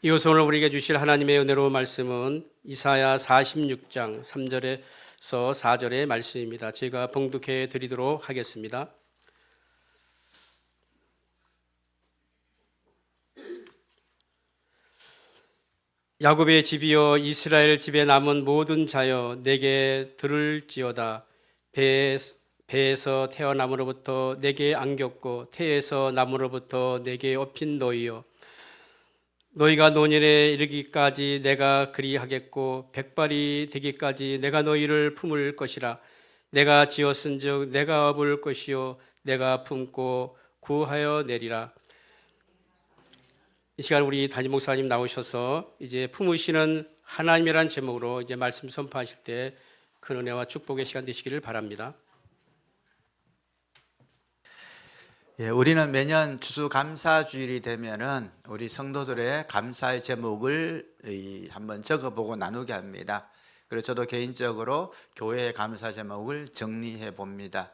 이어서 오늘 우리에게 주실 하나님의 은혜로운 말씀은 이사야 46장 3절에서 4절의 말씀입니다. 제가 봉독해 드리도록 하겠습니다. 야곱의 집이여, 이스라엘 집에 남은 모든 자여, 내게 들을지어다. 배에서 태어남으로부터 내게 안겼고 태에서 남으로부터 내게 업힌 너희여, 너희가 노년에 이르기까지 내가 그리하겠고 백발이 되기까지 내가 너희를 품을 것이라. 내가 지었은즉 내가 업을 것이요 내가 품고 구하여 내리라. 이 시간 우리 담임 목사님 나오셔서 이제 품으시는 하나님이라는 제목으로 이제 말씀 선포하실 때 큰 은혜와 축복의 시간 되시기를 바랍니다. 우리는 매년 추수감사주일이 되면은 우리 성도들의 감사의 제목을 한번 적어보고 나누게 합니다. 그래서 저도 개인적으로 교회의 감사 제목을 정리해 봅니다.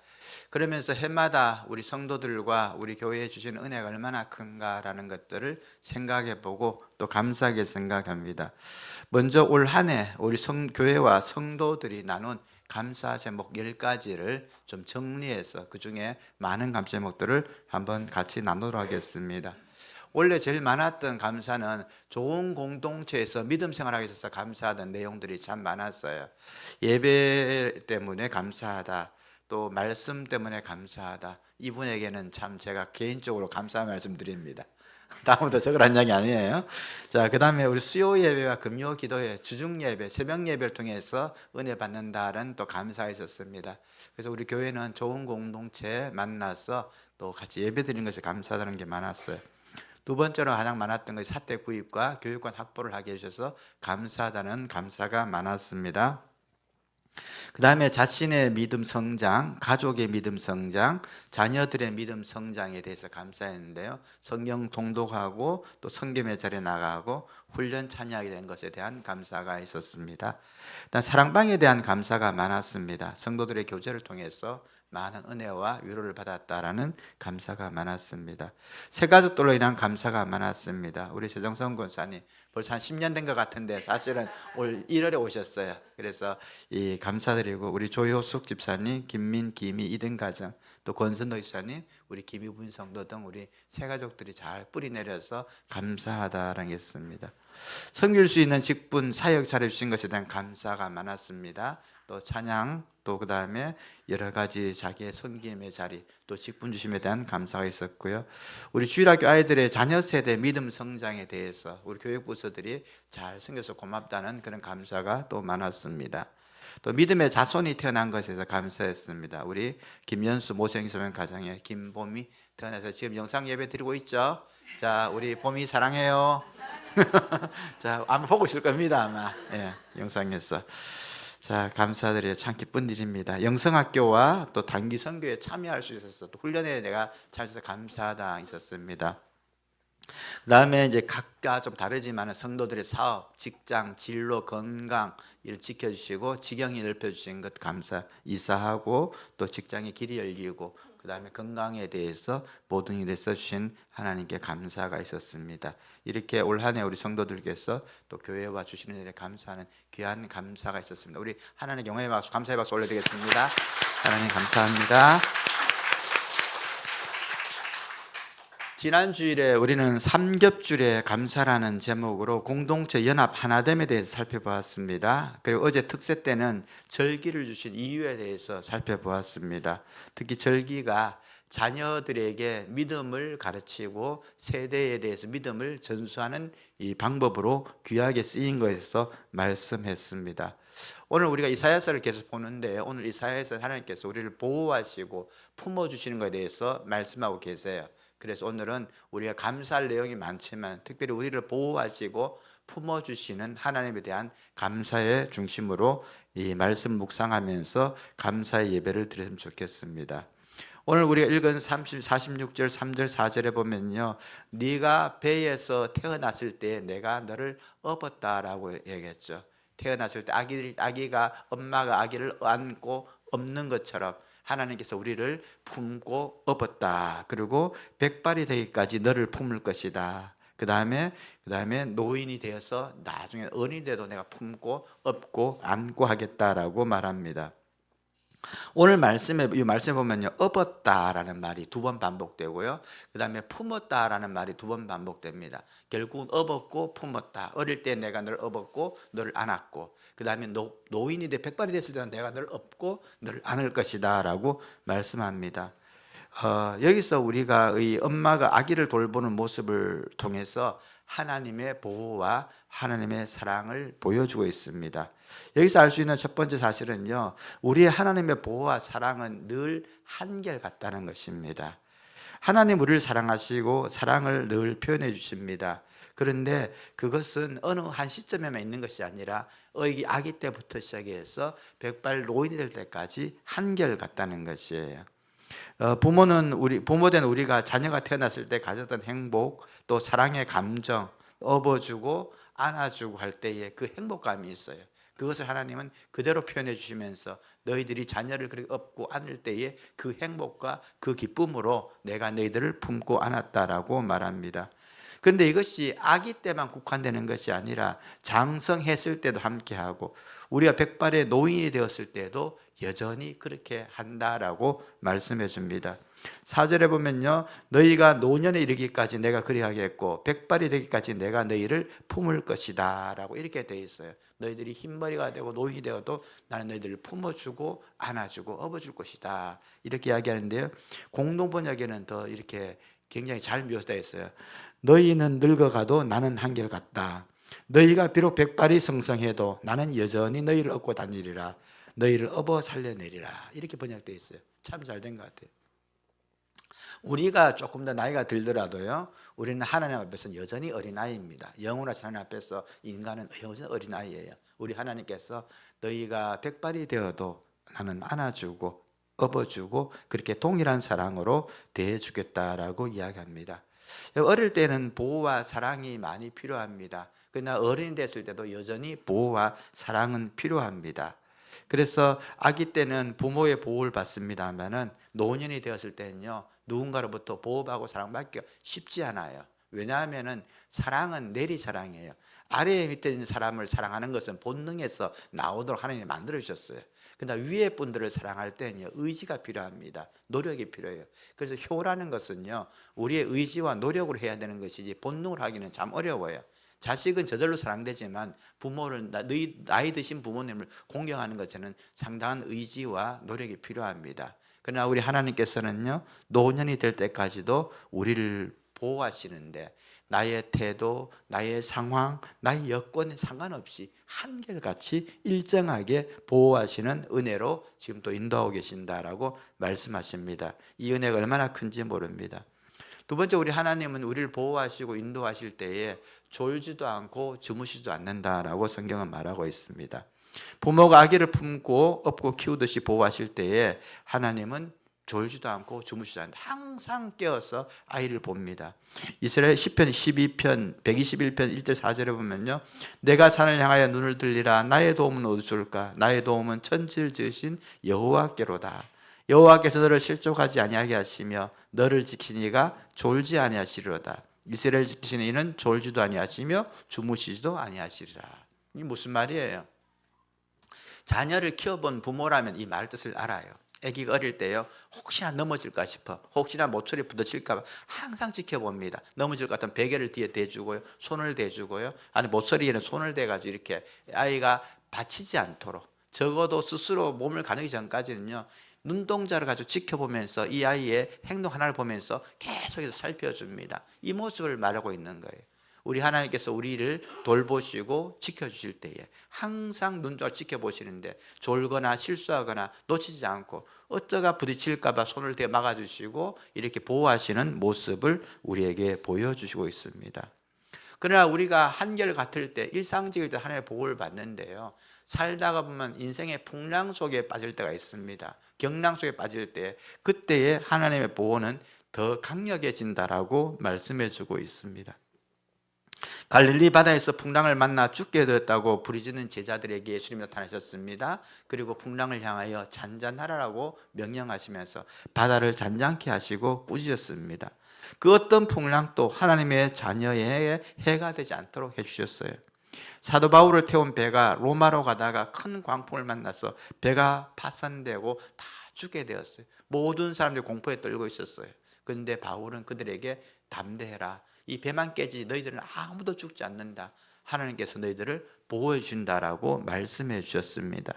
그러면서 해마다 우리 성도들과 우리 교회에 주신 은혜가 얼마나 큰가라는 것들을 생각해 보고 또 감사하게 생각합니다. 먼저 올 한 해 우리 교회와 성도들이 나눈 감사 제목 10가지를 좀 정리해서 그 중에 많은 감사 제목들을 한번 같이 나누도록 하겠습니다. 원래 제일 많았던 감사는 좋은 공동체에서 믿음 생활하기 위해서 감사하던 내용들이 참 많았어요. 예배 때문에 감사하다, 또 말씀 때문에 감사하다. 이분에게는 참 제가 개인적으로 감사 말씀드립니다. 다음부터 적으란 이야기 아니에요. 자, 그 다음에 우리 수요 예배와 금요 기도회, 주중 예배, 새벽 예배를 통해서 은혜 받는다는 또 감사가 있었습니다. 그래서 우리 교회는 좋은 공동체 만나서 또 같이 예배 드리는 것에 감사하다는 게 많았어요. 두 번째로 가장 많았던 것이 사대 구입과 교육권 확보를 하게 해주셔서 감사하다는 감사가 많았습니다. 그 다음에 자신의 믿음 성장, 가족의 믿음 성장, 자녀들의 믿음 성장에 대해서 감사했는데요. 성경 통독하고 또 성김의 자리에 나가고 훈련 참여하게 된 것에 대한 감사가 있었습니다. 일단 사랑방에 대한 감사가 많았습니다. 성도들의 교제를 통해서 많은 은혜와 위로를 받았다라는 감사가 많았습니다. 새 가족들로 인한 감사가 많았습니다. 우리 최정성 권사님 벌써 한 10년 된 것 같은데 사실은 올 1월에 오셨어요. 그래서 이 감사드리고 우리 조효숙 집사님, 김민, 김희, 이등 가정, 또 권선도 집사님, 우리 김희분 성도 등 우리 새 가족들이 잘 뿌리 내려서 감사하다라는 게 있습니다. 섬길 수 있는 직분, 사역 차려주신 것에 대한 감사가 많았습니다. 또 찬양, 또 그 다음에 여러 가지 자기의 섬김의 자리, 또 직분 주심에 대한 감사가 있었고요. 우리 주일학교 아이들의 자녀 세대 믿음 성장에 대해서 우리 교육부서들이 잘 섬겨서 고맙다는 그런 감사가 또 많았습니다. 또 믿음의 자손이 태어난 것에 대해서 감사했습니다. 우리 김연수 모생소년 가정의 김봄이 태어나서 지금 영상 예배 드리고 있죠. 자, 우리 봄이 사랑해요. 자, 아마 보고 있을 겁니다. 아마 영상에서. 자, 감사드려요. 참 기쁜 일입니다. 영성학교와 또 단기 선교에 참여할 수 있어서 또 훈련에 내가 참여해서 감사하다 있었습니다. 그 다음에 이제 각자 좀 다르지만 성도들의 사업, 직장, 진로, 건강 이를 지켜주시고 지경이 넓혀주신 것 감사 이사하고 또 직장의 길이 열리고 그 다음에 건강에 대해서 모든 일에 써주신 하나님께 감사가 있었습니다. 이렇게 올 한 해 우리 성도들께서 또 교회와 주시는 일에 감사하는 귀한 감사가 있었습니다. 우리 하나님의 영광의 박수, 감사의 박수 올려드리겠습니다. 하나님 감사합니다. 지난 주일에 우리는 삼겹줄의 감사라는 제목으로 공동체 연합 하나됨에 대해서 살펴보았습니다. 그리고 어제 특세 때는 절기를 주신 이유에 대해서 살펴보았습니다. 특히 절기가 자녀들에게 믿음을 가르치고 세대에 대해서 믿음을 전수하는 이 방법으로 귀하게 쓰인 것에서 말씀했습니다. 오늘 우리가 이사야서를 계속 보는데 오늘 이사야서 하나님께서 우리를 보호하시고 품어주시는 것에 대해서 말씀하고 계세요. 그래서 오늘은 우리가 감사할 내용이 많지만 특별히 우리를 보호하시고 품어주시는 하나님에 대한 감사의 중심으로 이 말씀 묵상하면서 감사의 예배를 드렸으면 좋겠습니다. 오늘 우리가 읽은 46절 3절 4절에 보면요, 네가 배에서 태어났을 때 내가 너를 업었다라고 얘기했죠. 태어났을 때 아기가 엄마가 아기를 안고 업는 것처럼 하나님께서 우리를 품고 업었다. 그리고 백발이 되기까지 너를 품을 것이다. 그다음에 노인이 되어서 나중에 어른이 돼도 내가 품고 업고 안고 하겠다라고 말합니다. 오늘 이 말씀에 보면요, 업었다라는 말이 2번 반복되고요, 그 다음에 품었다라는 말이 2번 반복됩니다. 결국 업었고 품었다. 어릴 때 내가 널 업었고 너를 안았고, 그 다음에 노인이 돼 백발이 됐을 때는 내가 너를 업고 너를 안을 것이다라고 말씀합니다. 여기서 우리가 이 엄마가 아기를 돌보는 모습을 통해서 하나님의 보호와 하나님의 사랑을 보여주고 있습니다. 여기서 알 수 있는 첫 번째 사실은요, 우리의 하나님의 보호와 사랑은 늘 한결같다는 것입니다. 하나님 우리를 사랑하시고 사랑을 늘 표현해 주십니다. 그런데 그것은 어느 한 시점에만 있는 것이 아니라 아기 때부터 시작해서 백발 노인이 될 때까지 한결같다는 것이에요. 부모된 우리가 자녀가 태어났을 때 가졌던 행복, 또 사랑의 감정, 업어주고 안아주고 할 때에 그 행복감이 있어요. 그것을 하나님은 그대로 표현해 주시면서 너희들이 자녀를 그렇게 업고 안을 때에 그 행복과 그 기쁨으로 내가 너희들을 품고 안았다라고 말합니다. 그런데 이것이 아기 때만 국한되는 것이 아니라 장성했을 때도 함께하고 우리가 백발의 노인이 되었을 때도 여전히 그렇게 한다라고 말씀해 줍니다. 4절에 보면요, 너희가 노년에 이르기까지 내가 그리하겠고 백발이 되기까지 내가 너희를 품을 것이다 라고 이렇게 되어 있어요. 너희들이 흰머리가 되고 노인이 되어도 나는 너희들을 품어주고 안아주고 업어줄 것이다, 이렇게 이야기하는데요, 공동번역에는 더 이렇게 굉장히 잘 묘사되어 있어요. 너희는 늙어가도 나는 한결같다. 너희가 비록 백발이 성성해도 나는 여전히 너희를 업고 다니리라. 너희를 업어 살려내리라. 이렇게 번역되어 있어요. 참 잘 된 것 같아요. 우리가 조금 더 나이가 들더라도요, 우리는 하나님 앞에서는 여전히 어린아이입니다. 영원하신 하나님 앞에서 인간은 여전히 어린아이예요. 우리 하나님께서 너희가 백발이 되어도 나는 안아주고 업어주고 그렇게 동일한 사랑으로 대해주겠다라고 이야기합니다. 어릴 때는 보호와 사랑이 많이 필요합니다. 그러나 어른이 됐을 때도 여전히 보호와 사랑은 필요합니다. 그래서 아기 때는 부모의 보호를 받습니다만은 노년이 되었을 때는요, 누군가로부터 보호받고 사랑받기가 쉽지 않아요. 왜냐하면은 사랑은 내리사랑이에요. 아래에 밑에 있는 사람을 사랑하는 것은 본능에서 나오도록 하나님이 만들어 주셨어요. 그러나 위에 분들을 사랑할 때는요, 의지가 필요합니다. 노력이 필요해요. 그래서 효라는 것은요, 우리의 의지와 노력으로 해야 되는 것이지 본능으로 하기는 참 어려워요. 자식은 저절로 사랑되지만 부모를 나이 드신 부모님을 공경하는 것에는 상당한 의지와 노력이 필요합니다. 그러나 우리 하나님께서는요, 노년이 될 때까지도 우리를 보호하시는데 나의 태도, 나의 상황, 나의 여건에 상관없이 한결같이 일정하게 보호하시는 은혜로 지금 또 인도하고 계신다라고 말씀하십니다. 이 은혜가 얼마나 큰지 모릅니다. 두 번째, 우리 하나님은 우리를 보호하시고 인도하실 때에 졸지도 않고 주무시지도 않는다라고 성경은 말하고 있습니다. 부모가 아기를 품고 업고 키우듯이 보호하실 때에 하나님은 졸지도 않고 주무시지 않는다. 항상 깨어서 아이를 봅니다. 이스라엘 시편 12편 121편 1절 4절에 보면요, 내가 산을 향하여 눈을 들리라. 나의 도움은 어디서 올까? 나의 도움은 천지를 지으신 여호와께로다. 여호와께서 너를 실족하지 아니하게 하시며 너를 지키니가 졸지 아니하시리로다. 이스라엘 지키시는 이는 졸지도 아니하시며 주무시지도 아니하시리라. 이게 무슨 말이에요? 자녀를 키워본 부모라면 이 말 뜻을 알아요. 아기가 어릴 때요, 혹시나 넘어질까 싶어, 혹시나 모서리 부딪힐까 봐 항상 지켜봅니다. 넘어질 것 같으면 베개를 뒤에 대주고요, 손을 대주고요, 아니 모서리에는 손을 대가지고 이렇게 아이가 다치지 않도록, 적어도 스스로 몸을 가누기 전까지는요, 눈동자를 가지고 지켜보면서 이 아이의 행동 하나를 보면서 계속해서 살펴줍니다. 이 모습을 말하고 있는 거예요. 우리 하나님께서 우리를 돌보시고 지켜주실 때에 항상 눈동자를 지켜보시는데 졸거나 실수하거나 놓치지 않고 어떠가 부딪힐까 봐 손을 대 막아주시고 이렇게 보호하시는 모습을 우리에게 보여주시고 있습니다. 그러나 우리가 한결같을 때, 일상적일 때 하나님의 보호를 받는데요, 살다가 보면 인생의 풍랑 속에 빠질 때가 있습니다. 경랑 속에 빠질 때, 그때의 하나님의 보호는 더 강력해진다라고 말씀해 주고 있습니다. 갈릴리 바다에서 풍랑을 만나 죽게 되었다고 부르짖는 제자들에게 예수님이 나타나셨습니다. 그리고 풍랑을 향하여 잔잔하라고 명령하시면서 바다를 잔잔케 하시고 꾸짖었습니다. 그 어떤 풍랑도 하나님의 자녀에게 해가 되지 않도록 해주셨어요. 사도 바울을 태운 배가 로마로 가다가 큰 광풍을 만나서 배가 파산되고 다 죽게 되었어요. 모든 사람들이 공포에 떨고 있었어요. 그런데 바울은 그들에게 담대해라. 이 배만 깨지지 너희들은 아무도 죽지 않는다. 하나님께서 너희들을 보호해 준다라고 말씀해 주셨습니다.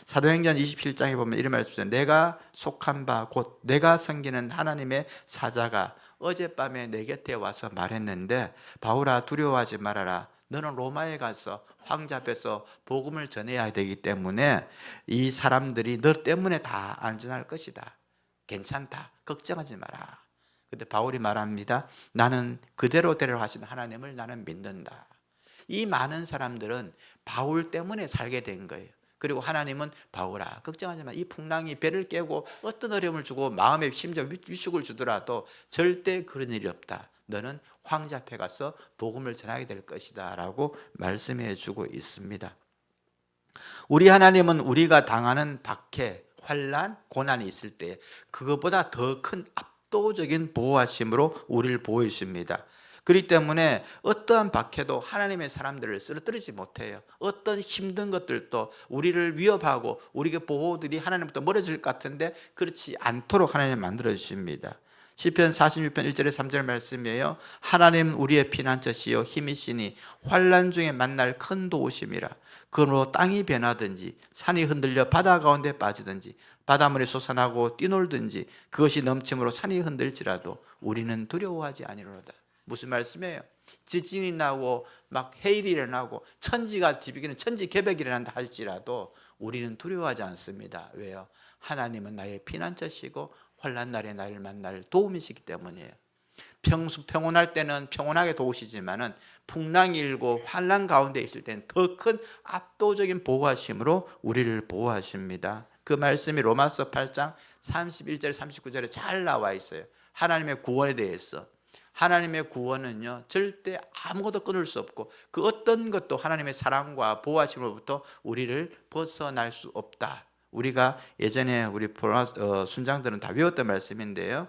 사도행전 27장에 보면 이런 말씀 있어요. 내가 속한 바 곧 내가 섬기는 하나님의 사자가 어젯밤에 내 곁에 와서 말했는데 바울아 두려워하지 말아라. 너는 로마에 가서 황제 앞에서 복음을 전해야 되기 때문에 이 사람들이 너 때문에 다 안전할 것이다. 괜찮다. 걱정하지 마라. 근데 바울이 말합니다. 나는 그대로 데려가신 하나님을 나는 믿는다. 이 많은 사람들은 바울 때문에 살게 된 거예요. 그리고 하나님은 바울아 걱정하지 마. 이 풍랑이 배를 깨고 어떤 어려움을 주고 마음의 심지어 위축을 주더라도 절대 그런 일이 없다. 너는 황제 앞에 가서 복음을 전하게 될 것이다 라고 말씀해 주고 있습니다. 우리 하나님은 우리가 당하는 박해, 환난, 고난이 있을 때 그것보다 더 큰 압도적인 보호하심으로 우리를 보호해 주십니다. 그렇기 때문에 어떠한 박해도 하나님의 사람들을 쓰러뜨리지 못해요. 어떤 힘든 것들도 우리를 위협하고 우리의 보호들이 하나님부터 멀어질 것 같은데 그렇지 않도록 하나님 만들어 주십니다. 시편 46편 1절에 3절 말씀이에요. 하나님 우리의 피난처시요 힘이시니 환난 중에 만날 큰 도우심이라. 그러므로 땅이 변하든지 산이 흔들려 바다 가운데 빠지든지 바닷물이 솟아나고 뛰놀든지 그것이 넘침으로 산이 흔들지라도 우리는 두려워하지 아니로다. 무슨 말씀이에요? 지진이 나고 막 해일이 일어나고 천지가 뒤비기는 천지개벽이 일어난다 할지라도 우리는 두려워하지 않습니다. 왜요? 하나님은 나의 피난처시고 환난 날에 나를 만날 도움이시기 때문이에요. 평온할 때는 평온하게 도우시지만은 풍랑이 일고 환난 가운데 있을 때는 더 큰 압도적인 보호하심으로 우리를 보호하십니다. 그 말씀이 로마서 8장 31절 39절에 잘 나와 있어요. 하나님의 구원에 대해서. 하나님의 구원은요 절대 아무것도 끊을 수 없고 그 어떤 것도 하나님의 사랑과 보호하심으로부터 우리를 벗어날 수 없다. 우리가 예전에 우리 순장들은 다 외웠던 말씀인데요.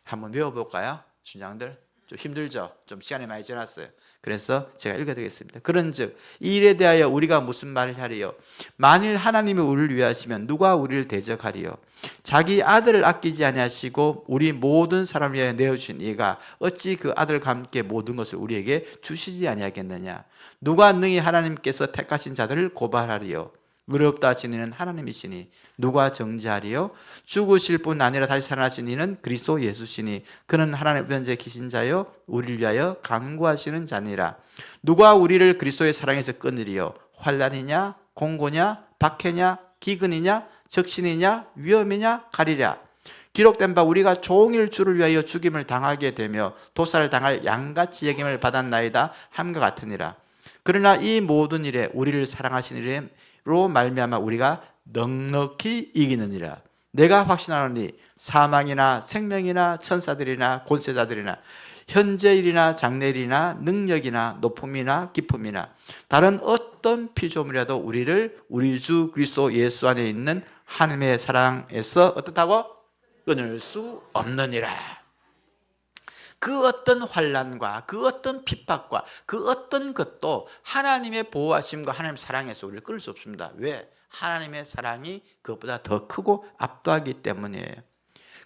한번 외워볼까요? 순장들 좀 힘들죠? 좀 시간이 많이 지났어요. 그래서 제가 읽어드리겠습니다. 그런즉 이 일에 대하여 우리가 무슨 말을 하리요? 만일 하나님이 우리를 위하시면 누가 우리를 대적하리요? 자기 아들을 아끼지 아니하시고 우리 모든 사람을 위하여 내어주신 이가 어찌 그 아들과 함께 모든 것을 우리에게 주시지 아니하겠느냐? 누가 능히 하나님께서 택하신 자들을 고발하리요? 의롭다 하신 이는 하나님이시니 누가 정죄하리요? 죽으실 뿐 아니라 다시 살아나신 이는 그리스도 예수시니 그는 하나님 편지에 계신 자요 우리를 위하여 간구하시는 자니라. 누가 우리를 그리스도의 사랑에서 끊으리요? 환난이냐 공고냐 박해냐 기근이냐 적신이냐 위험이냐 가리랴. 기록된 바 우리가 종일 주를 위하여 죽임을 당하게 되며 도살을 당할 양같이 여김을 받았나이다 함과 같으니라. 그러나 이 모든 일에 우리를 사랑하신 이로 말미암아 우리가 넉넉히 이기느니라. 내가 확신하노니 사망이나 생명이나 천사들이나 권세자들이나 현재일이나 장래일이나 능력이나 높음이나 깊음이나 다른 어떤 피조물이라도 우리를 우리 주 그리스도 예수 안에 있는 하나님의 사랑에서 어떻다고? 끊을 수 없느니라. 그 어떤 환난과 그 어떤 핍박과 그 어떤 것도 하나님의 보호하심과 하나님의 사랑에서 우리를 끊을 수 없습니다. 왜? 하나님의 사랑이 그것보다 더 크고 압도하기 때문이에요.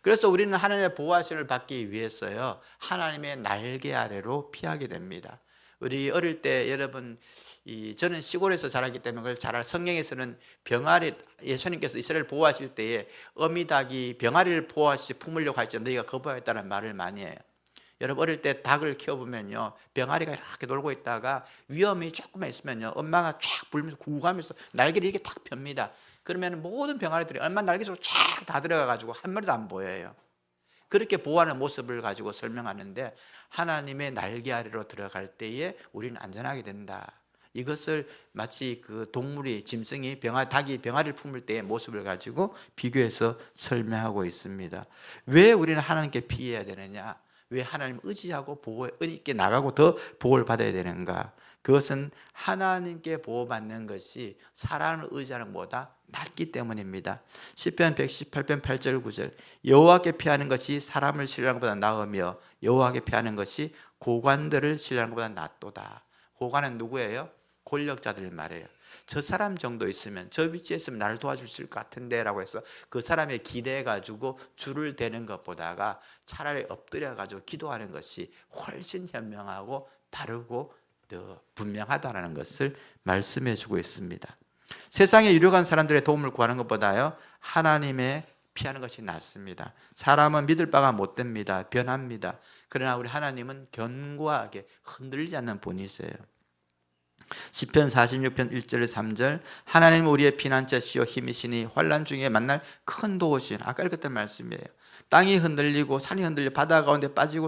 그래서 우리는 하나님의 보호하심을 받기 위해서요 하나님의 날개 아래로 피하게 됩니다. 우리 어릴 때 여러분 저는 시골에서 자라기 때문에 그걸 잘 성경에서는 병아리 예수님께서 이스라엘 보호하실 때에 어미닭이 병아리를 보호하시 품으려고 할지 너희가 거부하였다는 말을 많이 해요. 여러분 어릴 때 닭을 키워보면요 병아리가 이렇게 놀고 있다가 위험이 조금만 있으면요 엄마가 쫙 불면서 구가면서 날개를 이렇게 탁 펴니다. 그러면 모든 병아리들이 얼마 날개 속으로 쫙 다 들어가가지고 한 마리도 안 보여요. 그렇게 보호하는 모습을 가지고 설명하는데 하나님의 날개 아래로 들어갈 때에 우리는 안전하게 된다. 이것을 마치 그 동물이 짐승이 닭이 병아리를 품을 때의 모습을 가지고 비교해서 설명하고 있습니다. 왜 우리는 하나님께 피해야 되느냐? 왜 하나님 의지하고 보호에 있게 나가고 더 보호를 받아야 되는가? 그것은 하나님께 보호받는 것이 사람을 의지하는 것보다 낫기 때문입니다. 시편 118편 8절 9절 여호와께 피하는 것이 사람을 신뢰하는 것보다 나으며 여호와께 피하는 것이 고관들을 신뢰하는 것보다 낫도다. 고관은 누구예요? 권력자들 말이에요. 저 사람 정도 있으면, 저 위치에 있으면 나를 도와주실 것 같은데 라고 해서 그 사람에 기대해 가지고 줄을 대는 것보다가 차라리 엎드려 가지고 기도하는 것이 훨씬 현명하고 바르고 더 분명하다는 것을 말씀해 주고 있습니다. 세상에 유력한 사람들의 도움을 구하는 것보다요 하나님의 피하는 것이 낫습니다. 사람은 믿을 바가 못 됩니다. 변합니다. 그러나 우리 하나님은 견고하게 흔들리지 않는 분이세요. 시편 46편 1절 3절 하나님 우리의 피난처시요 힘이시니 환난 중에 만날 큰 도우시니 아까 읽었던 말씀이에요. 땅이 흔들리고 산이 흔들려 바다 가운데 빠지고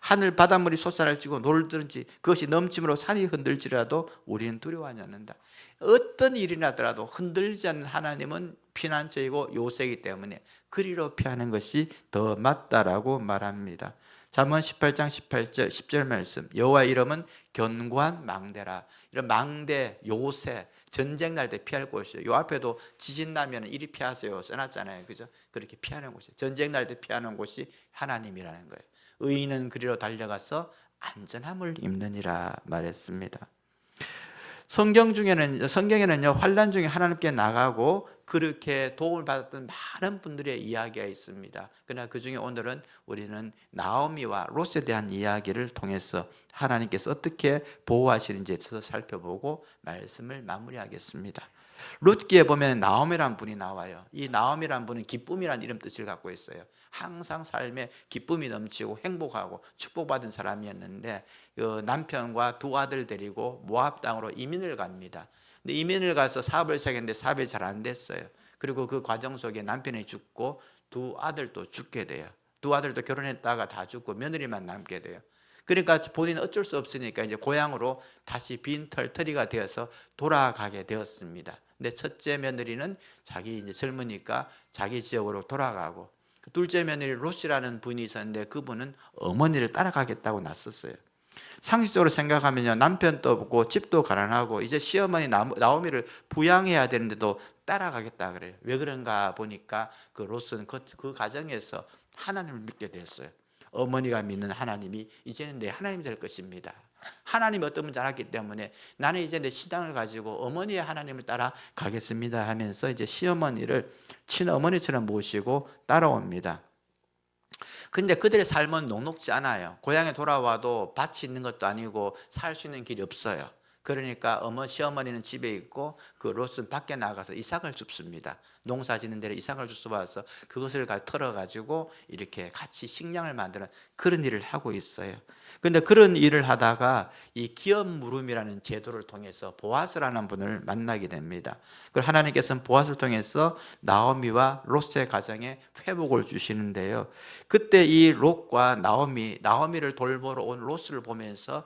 하늘 바닷물이 솟아날지고 놀든지 그것이 넘침으로 산이 흔들지라도 우리는 두려워하지 않는다. 어떤 일이 나더라도 흔들리지 않는 하나님은 피난처이고 요새이기 때문에 그리로 피하는 것이 더 맞다라고 말합니다. 잠언 18장 18절 10절 말씀 여호와의 이름은 견고한 망대라. 이런 망대, 요새, 전쟁 날 때 피할 곳이에요. 요 앞에도 지진 나면 이리 피하세요 써놨잖아요. 그죠? 그렇게 피하는 곳이에요. 전쟁 날 때 피하는 곳이 하나님이라는 거예요. 의인은 그리로 달려가서 안전함을 입느니라 말했습니다. 성경에는요 환난 중에 하나님께 나가고 그렇게 도움을 받았던 많은 분들의 이야기가 있습니다. 그러나 그 중에 오늘은 우리는 나오미와 롯에 대한 이야기를 통해서 하나님께서 어떻게 보호하시는지에 대해서 살펴보고 말씀을 마무리하겠습니다. 룻기에 보면 나오미라는 분이 나와요. 이 나오미라는 분은 기쁨이라는 이름 뜻을 갖고 있어요. 항상 삶에 기쁨이 넘치고 행복하고 축복받은 사람이었는데 그 남편과 두 아들 데리고 모압 땅으로 이민을 갑니다. 근데 이민을 가서 사업을 시작했는데 사업이 잘 안 됐어요. 그리고 그 과정 속에 남편이 죽고 두 아들도 죽게 돼요. 두 아들도 결혼했다가 다 죽고 며느리만 남게 돼요. 그러니까 본인은 어쩔 수 없으니까 이제 고향으로 다시 빈털터리가 되어서 돌아가게 되었습니다. 근데 첫째 며느리는 자기 이제 젊으니까 자기 지역으로 돌아가고 둘째 며느리 롯이라는 분이 있었는데 그분은 어머니를 따라가겠다고 났었어요. 상식적으로 생각하면요 남편도 없고 집도 가난하고 이제 시어머니 나오미를 부양해야 되는데도 따라가겠다 그래요. 왜 그런가 보니까 그 롯은 그 가정에서 하나님을 믿게 됐어요. 어머니가 믿는 하나님이 이제는 내 하나님이 될 것입니다. 하나님이 어떤 분인지 알았기 때문에 나는 이제 내 신앙을 가지고 어머니의 하나님을 따라 가겠습니다 하면서 이제 시어머니를 친어머니처럼 모시고 따라옵니다. 근데 그들의 삶은 녹록지 않아요. 고향에 돌아와도 밭이 있는 것도 아니고 살 수 있는 길이 없어요. 그러니까 시어머니는 집에 있고 그 롯은 밖에 나가서 이삭을 줍습니다. 농사 짓는 데를 이삭을 주워와서 그것을 털어가지고 이렇게 같이 식량을 만드는 그런 일을 하고 있어요. 그런데 그런 일을 하다가 이 기업 물음이라는 제도를 통해서 보아스라는 분을 만나게 됩니다. 그리고 하나님께서는 보아스를 통해서 나오미와 롯의 가정에 회복을 주시는데요. 그때 이 롯과 나오미를 돌보러 온 롯을 보면서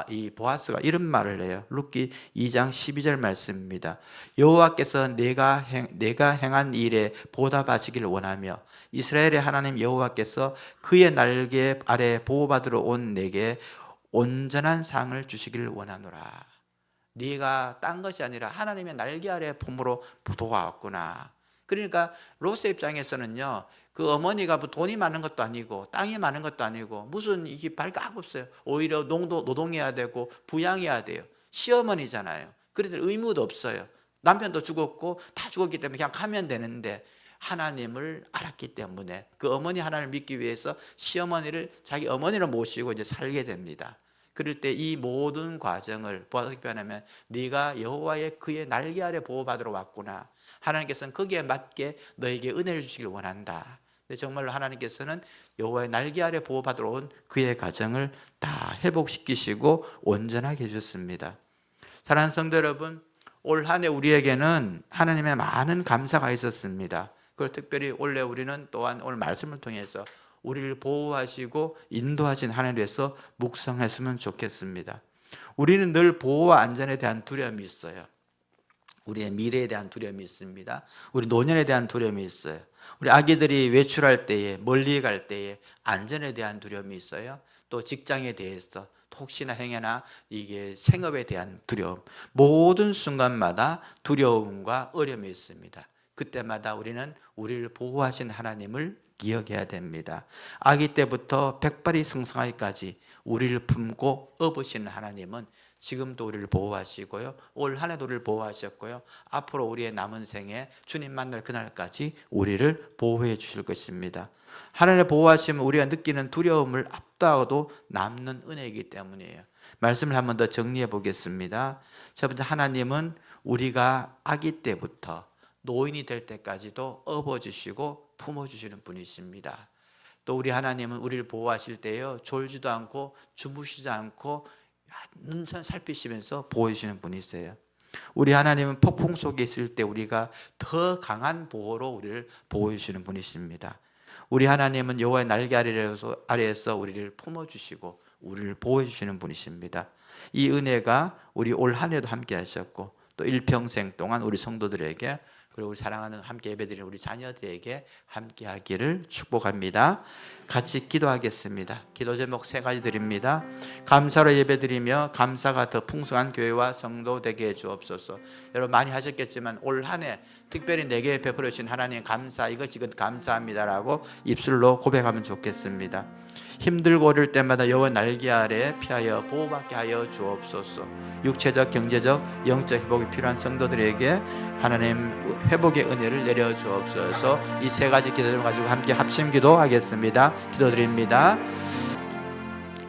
이 보아스가 이런 말을 해요. 룻기 2장 12절 말씀입니다. 여호와께서 내가 행한 일에 보답하시기를 원하며 이스라엘의 하나님 여호와께서 그의 날개 아래 보호받으러 온 내게 온전한 상을 주시기를 원하노라. 네가 딴 것이 아니라 하나님의 날개 아래 품으로 도와왔구나. 그러니까 롯의 입장에서는요 그 어머니가 뭐 돈이 많은 것도 아니고 땅이 많은 것도 아니고 무슨 이게 발각 없어요. 오히려 노동해야 되고 부양해야 돼요. 시어머니잖아요. 그래도 의무도 없어요. 남편도 죽었고 다 죽었기 때문에 그냥 가면 되는데 하나님을 알았기 때문에 그 어머니 하나님을 믿기 위해서 시어머니를 자기 어머니로 모시고 이제 살게 됩니다. 그럴 때 이 모든 과정을 어떻게 표현하면 네가 여호와의 그의 날개 아래 보호받으러 왔구나. 하나님께서는 거기에 맞게 너에게 은혜를 주시길 원한다. 근데 정말로 하나님께서는 여호와의 날개 아래 보호받으러 온 그의 가정을 다 회복시키시고 온전하게 해주셨습니다. 사랑하는 성도 여러분, 올 한 해 우리에게는 하나님의 많은 감사가 있었습니다. 그리고 특별히 올해 우리는 또한 오늘 말씀을 통해서 우리를 보호하시고 인도하신 하나님에서 묵상했으면 좋겠습니다. 우리는 늘 보호와 안전에 대한 두려움이 있어요. 우리의 미래에 대한 두려움이 있습니다. 우리 노년에 대한 두려움이 있어요. 우리 아기들이 외출할 때에, 멀리 갈 때에 안전에 대한 두려움이 있어요. 또 직장에 대해서, 또 혹시나 행여나 이게 생업에 대한 두려움, 모든 순간마다 두려움과 어려움이 있습니다. 그때마다 우리는 우리를 보호하신 하나님을 기억해야 됩니다. 아기 때부터 백발이 성성하기까지 우리를 품고 업으시는 하나님은 지금도 우리를 보호하시고요, 올 한 해도 우리를 보호하셨고요, 앞으로 우리의 남은 생에 주님 만날 그날까지 우리를 보호해 주실 것입니다. 하나님의 보호하심은 우리가 느끼는 두려움을 압도하고도 남는 은혜이기 때문이에요. 말씀을 한 번 더 정리해 보겠습니다. 첫 번째, 하나님은 우리가 아기 때부터 노인이 될 때까지도 업어주시고 품어주시는 분이십니다. 또 우리 하나님은 우리를 보호하실 때요, 졸지도 않고 주무시지 않고 눈선 살피시면서 보호해주시는 분이세요. 우리 하나님은 폭풍 속에 있을 때 우리가 더 강한 보호로 우리를 보호해주시는 분이십니다. 우리 하나님은 여호와의 날개 아래에서 우리를 품어주시고 우리를 보호해주시는 분이십니다. 이 은혜가 우리 올 한 해도 함께 하셨고, 또 일평생 동안 우리 성도들에게, 그리고 우리 사랑하는 함께 예배드리는 우리 자녀들에게 함께 하기를 축복합니다. 같이 기도하겠습니다. 기도 제목 3가지 드립니다. 감사로 예배드리며 감사가 더 풍성한 교회와 성도 되게 해 주옵소서. 여러분 많이 하셨겠지만 올 한 해 특별히 내게 베풀어 주신 하나님 감사, 이것이 감사합니다라고 입술로 고백하면 좋겠습니다. 힘들고 어릴 때마다 여호와 날개 아래 피하여 보호받게 하여 주옵소서. 육체적, 경제적, 영적 회복이 필요한 성도들에게 하나님 회복의 은혜를 내려 주옵소서. 이 3가지 기도를 가지고 함께 합심 기도하겠습니다. 기도드립니다.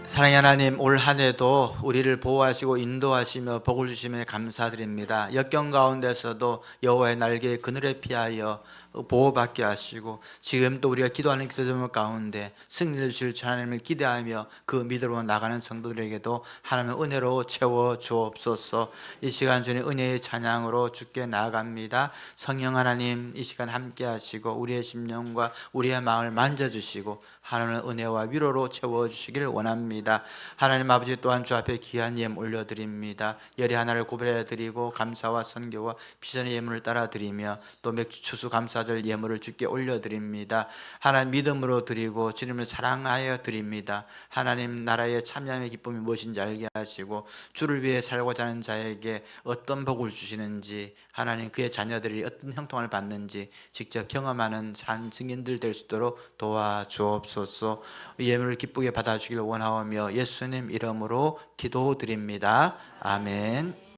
사랑의 하나님, 올 한 해도 우리를 보호하시고 인도하시며 복을 주시며 감사드립니다. 역경 가운데서도 여호와의 날개에 그늘에 피하여 보호받게 하시고, 지금 또 우리가 기도하는 기도 제목 가운데 승리를 주실 하나님을 기대하며 그 믿음으로 나가는 성도들에게도 하나님의 은혜로 채워 주옵소서. 이 시간 주님 은혜의 찬양으로 주께 나아갑니다. 성령 하나님, 이 시간 함께 하시고 우리의 심령과 우리의 마음을 만져주시고 하나님의 은혜와 위로로 채워주시길 원합니다. 하나님 아버지, 또한 주 앞에 귀한 예물 올려드립니다. 열의 하나를 구별해드리고 감사와 선교와 비전의 예물을 따라드리며 또 맥주 추수 감사절 예물을 주께 올려드립니다. 하나님 믿음으로 드리고 주님을 사랑하여 드립니다. 하나님 나라의 참여함의 기쁨이 무엇인지 알게 하시고 주를 위해 살고자 하는 자에게 어떤 복을 주시는지, 하나님 그의 자녀들이 어떤 형통을 받는지 직접 경험하는 산 증인들 될 수 있도록 도와주옵소서. 예물을 기쁘게 받아주기를 원하오며 예수님 이름으로 기도드립니다. 아멘.